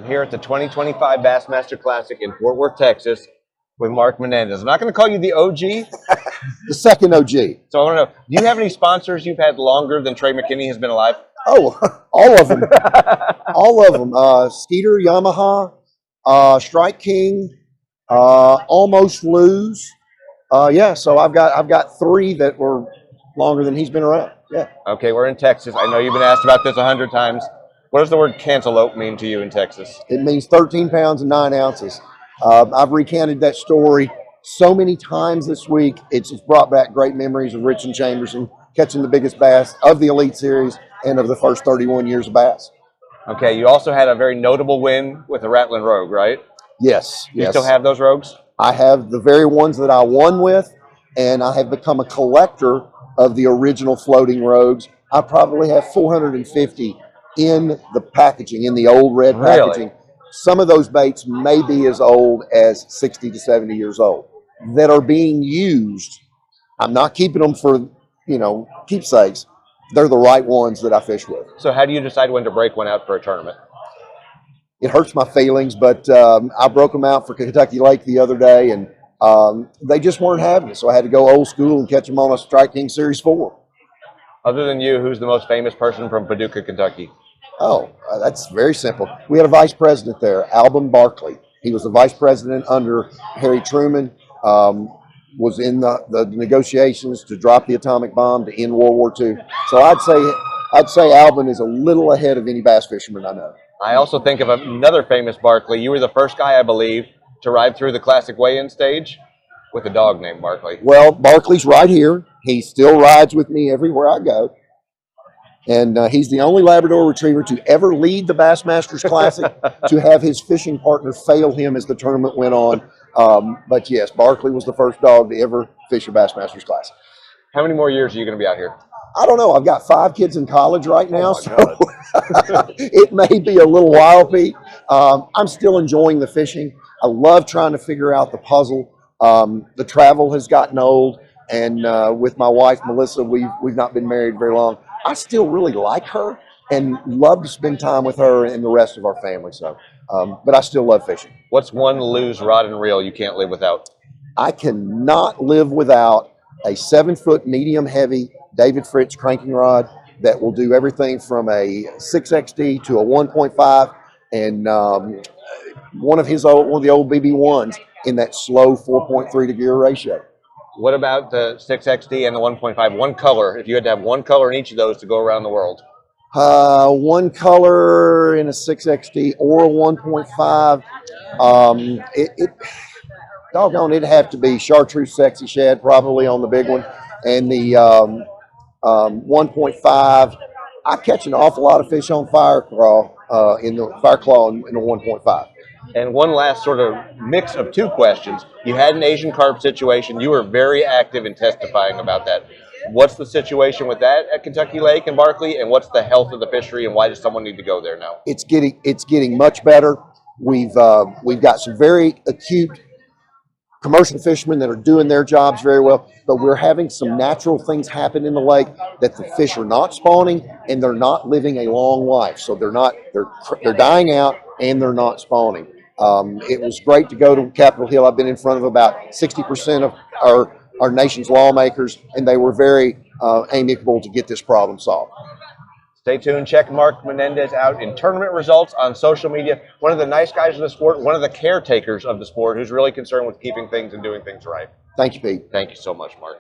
here at the 2025 Bassmaster Classic in Fort Worth, Texas, with Mark Menendez. I'm not going to call you the OG. The second OG. So I want to know, do you have any sponsors you've had longer than Trey McKinney has been alive? Oh, all of them. All of them. Skeeter, Yamaha, Strike King, Almost Lose. Yeah, so I've got three that were longer than he's been around. Yeah. Okay, we're in Texas. I know you've been asked about this 100 times. What does the word cantaloupe mean to you in Texas? It means 13 pounds and 9 ounces. I've recounted that story so many times this week. It's brought back great memories of Rich and Chamberson catching the biggest bass of the Elite Series and of the first 31 years of bass. Okay, you also had a very notable win with the Rattling Rogue, right? Yes. You still have those rogues? I have the very ones that I won with, and I have become a collector of the original floating rogues. I probably have 450 in the packaging, in the old red packaging. Some of those baits may be as old as 60 to 70 years old that are being used. I'm not keeping them for, keepsakes. They're the right ones that I fish with. So how do you decide when to break one out for a tournament? It hurts my feelings, but I broke them out for Kentucky Lake the other day, and they just weren't having it. So I had to go old school and catch them on a Strike King Series 4. Other than you, who's the most famous person from Paducah, Kentucky? Oh, that's very simple. We had a vice president there, Alvin Barkley. He was the vice president under Harry Truman, was in the negotiations to drop the atomic bomb to end World War II. So I'd say Alvin is a little ahead of any bass fisherman I know. I also think of another famous Barkley. You were the first guy, I believe, to ride through the classic weigh-in stage with a dog named Barkley. Well, Barkley's right here. He still rides with me everywhere I go. And he's the only Labrador Retriever to ever lead the Bassmasters Classic, to have his fishing partner fail him as the tournament went on. But yes, Barkley was the first dog to ever fish a Bassmasters Classic. How many more years are you going to be out here? I don't know. I've got 5 kids in college right now, so it may be a little while, Pete. I'm still enjoying the fishing. I love trying to figure out the puzzle. The travel has gotten old, and with my wife, Melissa, we've not been married very long. I still really like her and love to spend time with her and the rest of our family. So, but I still love fishing. What's one loose rod and reel you can't live without? I cannot live without a 7-foot medium heavy David Fritz cranking rod that will do everything from a 6XD to a 1.5 and one of the old BB1s in that slow 4.3 to gear ratio. What about the 6XD and the 1.5? One color, if you had to have one color in each of those to go around the world. One color in a 6XD or a 1.5. Doggone, it'd have to be Chartreuse Sexy Shad probably on the big one. And the 1.5, I catch an awful lot of fish on Fire Claw in the 1.5. And one last sort of mix of two questions. You had an Asian carp situation. You were very active in testifying about that. What's the situation with that at Kentucky Lake and Barkley, and what's the health of the fishery, and why does someone need to go there now? It's getting much better. We've got some very acute commercial fishermen that are doing their jobs very well, but we're having some natural things happen in the lake that the fish are not spawning and they're not living a long life. So they're dying out and they're not spawning. It was great to go to Capitol Hill. I've been in front of about 60% of our nation's lawmakers, and they were very amicable to get this problem solved. Stay tuned. Check Mark Menendez out in tournament results on social media. One of the nice guys of the sport, one of the caretakers of the sport, who's really concerned with keeping things and doing things right. Thank you, Pete. Thank you so much, Mark.